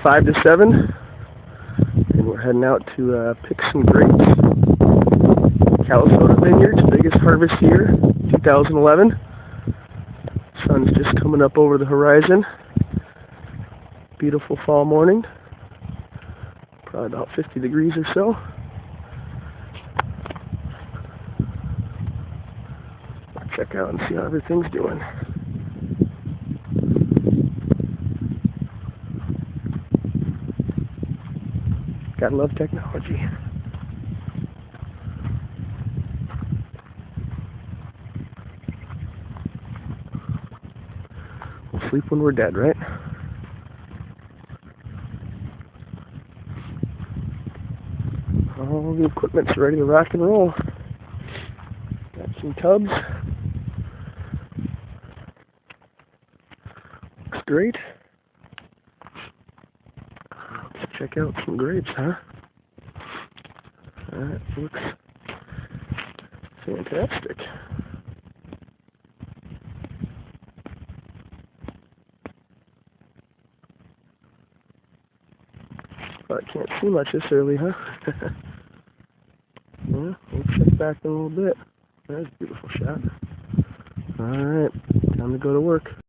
5 to 7, and we're heading out to pick some grapes. Calisota Vineyards, biggest harvest year, 2011. Sun's just coming up over the horizon. Beautiful fall morning. Probably about 50 degrees or so. I'll check out and see how everything's doing. Gotta love technology. We'll sleep when we're dead, right? All the equipment's ready to rock and roll. Got some tubs. Looks great. Let's check out some grapes, huh? That looks fantastic. Well, I can't see much this early, huh? Yeah, we'll check back in a little bit. That's a beautiful shot. Alright, time to go to work.